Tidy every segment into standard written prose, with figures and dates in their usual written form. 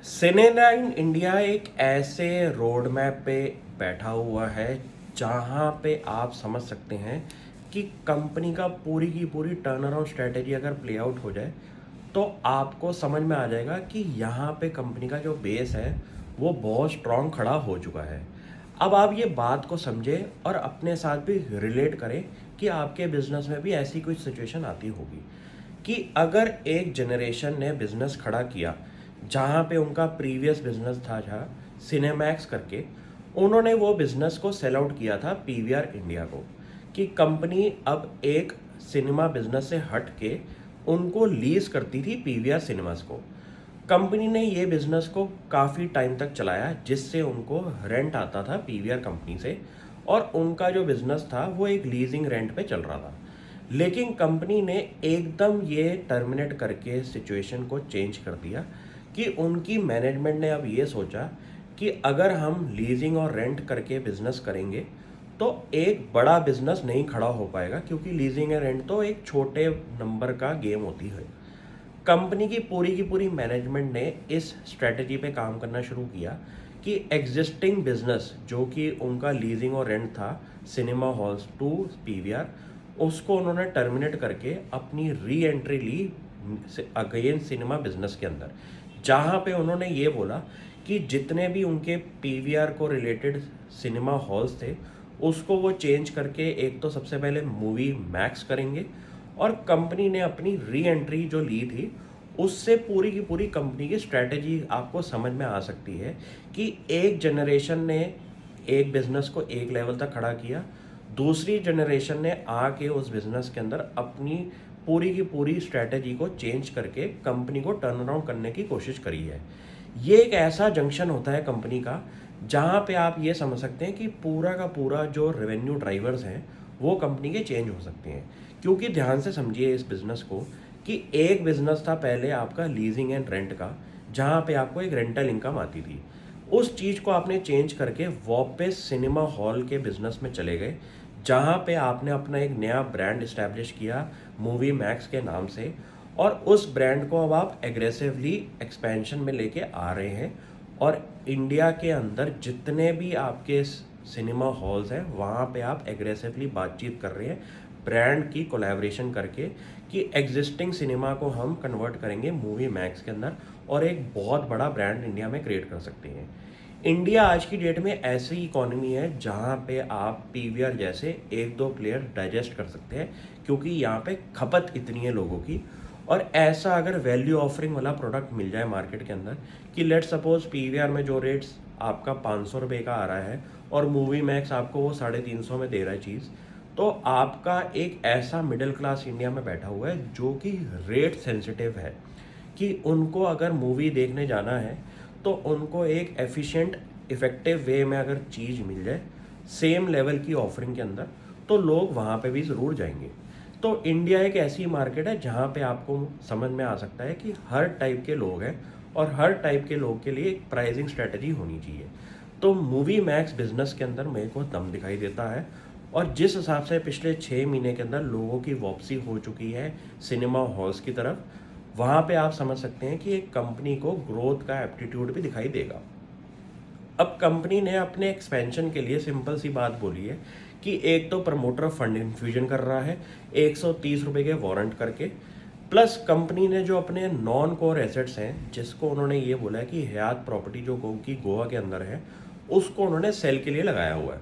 सिनेलाइन India एक ऐसे road map पे बैठा हुआ है जहाँ पे आप समझ सकते हैं कि कंपनी का पूरी की पूरी टर्न अराउंड स्ट्रेटेजी अगर प्ले आउट हो जाए तो आपको समझ में आ जाएगा कि यहाँ पे कंपनी का जो बेस है वो बहुत स्ट्रांग खड़ा हो चुका है। अब आप ये बात को समझें और अपने साथ भी रिलेट करें कि आपके बिजनेस में भी ऐसी कुछ सिचुएशन आती होगी कि अगर एक जनरेशन ने बिजनेस खड़ा किया जहाँ पे उनका प्रीवियस बिजनेस था जहाँ सिनेमैक्स करके, उन्होंने वो बिजनेस को सेल आउट किया था पीवीआर इंडिया को कि कंपनी अब एक सिनेमा बिजनेस से हट के उनको लीज करती थी पीवीआर सिनेमास को। कंपनी ने ये बिजनेस को काफ़ी टाइम तक चलाया जिससे उनको रेंट आता था पीवीआर कंपनी से, और उनका जो बिजनेस था वो एक लीजिंग रेंट पे चल रहा था। लेकिन कंपनी ने एकदम ये टर्मिनेट करके सिचुएशन को चेंज कर दिया कि उनकी मैनेजमेंट ने अब ये सोचा कि अगर हम लीजिंग और रेंट करके बिजनेस करेंगे तो एक बड़ा बिजनेस नहीं खड़ा हो पाएगा, क्योंकि लीजिंग एंड रेंट तो एक छोटे नंबर का गेम होती है। कंपनी की पूरी मैनेजमेंट ने इस स्ट्रेटजी पे काम करना शुरू किया कि एग्जिस्टिंग बिजनेस जो कि उनका लीजिंग और रेंट था सिनेमा हॉल्स टू पीवीआर, उसको उन्होंने टर्मिनेट करके अपनी री एंट्री ली अगेन सिनेमा बिजनेस के अंदर, जहाँ पे उन्होंने ये बोला कि जितने भी उनके पीवीआर को रिलेटेड सिनेमा हॉल्स थे उसको वो चेंज करके एक तो सबसे पहले मूवी मैक्स करेंगे, और कंपनी ने अपनी री एंट्री जो ली थी उससे पूरी की पूरी कंपनी की स्ट्रेटजी आपको समझ में आ सकती है कि एक जनरेशन ने एक बिजनेस को एक लेवल तक खड़ा किया, दूसरी जनरेशन ने आके उस बिजनेस के अंदर अपनी पूरी की पूरी स्ट्रेटजी को चेंज करके कंपनी को टर्न अराउंड करने की कोशिश करी है। ये एक ऐसा जंक्शन होता है कंपनी का जहाँ पे आप ये समझ सकते हैं कि पूरा का पूरा जो रेवेन्यू ड्राइवर्स हैं वो कंपनी के चेंज हो सकते हैं। क्योंकि ध्यान से समझिए इस बिज़नेस को कि एक बिज़नेस था पहले आपका लीजिंग एंड रेंट का, जहाँ पे आपको एक रेंटल इनकम आती थी। उस चीज़ को आपने चेंज करके वापस सिनेमा हॉल के बिज़नेस में चले गए, जहाँ पे आपने अपना एक नया ब्रांड इस्टेब्लिश किया मूवी मैक्स के नाम से, और उस ब्रांड को अब आप एग्रेसिवली एक्सपेंशन में लेके आ रहे हैं। और इंडिया के अंदर जितने भी आपके सिनेमा हॉल्स हैं वहाँ पे आप एग्रेसिवली बातचीत कर रहे हैं ब्रांड की कोलैबोरेशन करके कि एग्जिस्टिंग सिनेमा को हम कन्वर्ट करेंगे मूवी मैक्स के अंदर और एक बहुत बड़ा ब्रांड इंडिया में क्रिएट कर सकते हैं। इंडिया आज की डेट में ऐसी इकोनॉमी है जहाँ पे आप पीवीआर जैसे एक दो प्लेयर डाइजेस्ट कर सकते हैं, क्योंकि यहाँ पे खपत इतनी है लोगों की। और ऐसा अगर वैल्यू ऑफरिंग वाला प्रोडक्ट मिल जाए मार्केट के अंदर कि लेट सपोज पीवीआर में जो रेट्स आपका 500 रुपये का आ रहा है और मूवी मैक्स आपको वो 350 में दे रहा है चीज़, तो आपका एक ऐसा मिडिल क्लास इंडिया में बैठा हुआ है जो कि रेट सेंसिटिव है कि उनको अगर मूवी देखने जाना है तो उनको एक एफिशिएंट इफ़ेक्टिव वे में अगर चीज़ मिल जाए सेम लेवल की ऑफरिंग के अंदर, तो लोग वहाँ पे भी ज़रूर जाएंगे। तो इंडिया एक ऐसी मार्केट है जहाँ पे आपको समझ में आ सकता है कि हर टाइप के लोग हैं और हर टाइप के लोग के लिए एक प्राइसिंग स्ट्रेटजी होनी चाहिए। तो मूवी मैक्स बिजनेस के अंदर मेरे को दम दिखाई देता है, और जिस हिसाब से पिछले 6 महीने के अंदर लोगों की वापसी हो चुकी है सिनेमा हॉल्स की तरफ, वहाँ पे आप समझ सकते हैं कि एक कंपनी को ग्रोथ का एप्टीट्यूड भी दिखाई देगा। अब कंपनी ने अपने एक्सपेंशन के लिए सिंपल सी बात बोली है कि एक तो प्रमोटर फंड इन्फ्यूजन कर रहा है 130 रुपये के वारंट करके, प्लस कंपनी ने जो अपने नॉन कोर एसेट्स हैं जिसको उन्होंने ये बोला है कि हयात प्रॉपर्टी जो की गोवा के अंदर है उसको उन्होंने सेल के लिए लगाया हुआ है।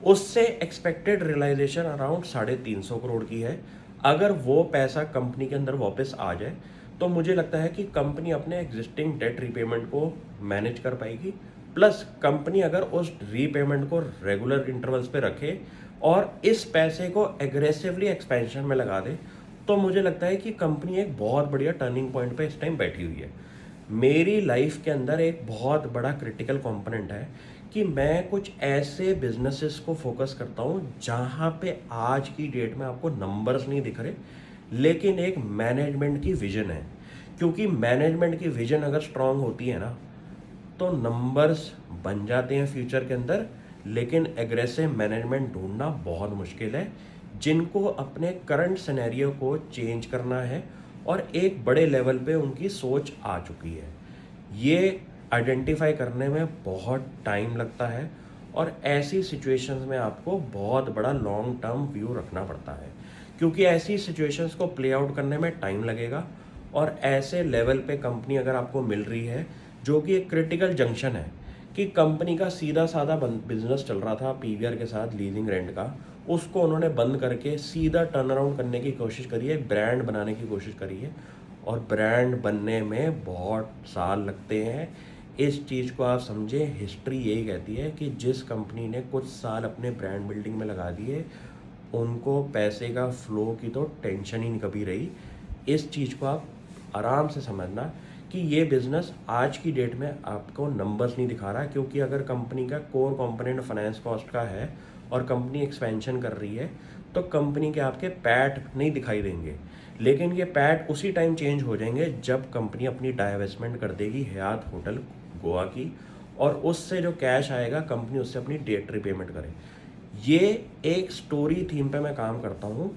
उससे एक्सपेक्टेड रियलाइजेशन अराउंड 350 करोड़ की है। अगर वो पैसा कंपनी के अंदर वापस आ जाए तो मुझे लगता है कि कंपनी अपने एग्जिस्टिंग डेट रीपेमेंट को मैनेज कर पाएगी, प्लस कंपनी अगर उस रीपेमेंट को रेगुलर इंटरवल्स पे रखे और इस पैसे को एग्रेसिवली एक्सपेंशन में लगा दे, तो मुझे लगता है कि कंपनी एक बहुत बढ़िया टर्निंग पॉइंट पे इस टाइम बैठी हुई है। मेरी लाइफ के अंदर एक बहुत बड़ा क्रिटिकल कंपोनेंट है कि मैं कुछ ऐसे बिजनेसेस को फोकस करता हूँ जहाँ पे आज की डेट में आपको नंबर्स नहीं दिख रहे, लेकिन एक मैनेजमेंट की विजन है। क्योंकि मैनेजमेंट की विजन अगर स्ट्रांग होती है ना तो नंबर्स बन जाते हैं फ्यूचर के अंदर, लेकिन एग्रेसिव मैनेजमेंट ढूंढना बहुत मुश्किल है जिनको अपने करंट सिनेरियो को चेंज करना है और एक बड़े लेवल पे उनकी सोच आ चुकी है। ये आइडेंटिफाई करने में बहुत टाइम लगता है और ऐसी सिचुएशंस में आपको बहुत बड़ा लॉन्ग टर्म व्यू रखना पड़ता है, क्योंकि ऐसी सिचुएशंस को प्ले आउट करने में टाइम लगेगा। और ऐसे लेवल पे कंपनी अगर आपको मिल रही है जो कि एक क्रिटिकल जंक्शन है, कि कंपनी का सीधा साधा बिजनेस चल रहा था पीवीआर के साथ लीजिंग रेंट का, उसको उन्होंने बंद करके सीधा टर्न अराउंड करने की कोशिश करी है, ब्रांड बनाने की कोशिश करी है। और ब्रांड बनने में बहुत साल लगते हैं। इस चीज़ को आप समझें, हिस्ट्री यही कहती है कि जिस कंपनी ने कुछ साल अपने ब्रांड बिल्डिंग में लगा दिए, उनको पैसे का फ्लो की तो टेंशन ही नहीं कभी रही। इस चीज़ को आप आराम से समझना कि ये बिज़नेस आज की डेट में आपको नंबर्स नहीं दिखा रहा, क्योंकि अगर कंपनी का कोर कंपोनेंट फाइनेंस कॉस्ट का है और कंपनी एक्सपेंशन कर रही है, तो कंपनी के आपके पैट नहीं दिखाई देंगे। लेकिन ये पैट उसी टाइम चेंज हो जाएंगे जब कंपनी अपनी डाइवेस्टमेंट कर देगी हयात होटल गोवा की, और उससे जो कैश आएगा कंपनी उससे अपनी डेट रिपेमेंट करे। ये एक स्टोरी थीम पे मैं काम करता हूँ,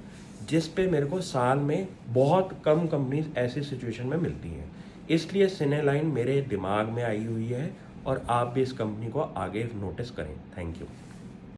जिस पे मेरे को साल में बहुत कम कंपनीज ऐसी सिचुएशन में मिलती हैं। इसलिए सिनेलाइन मेरे दिमाग में आई हुई है और आप भी इस कंपनी को आगे नोटिस करें। Thank you.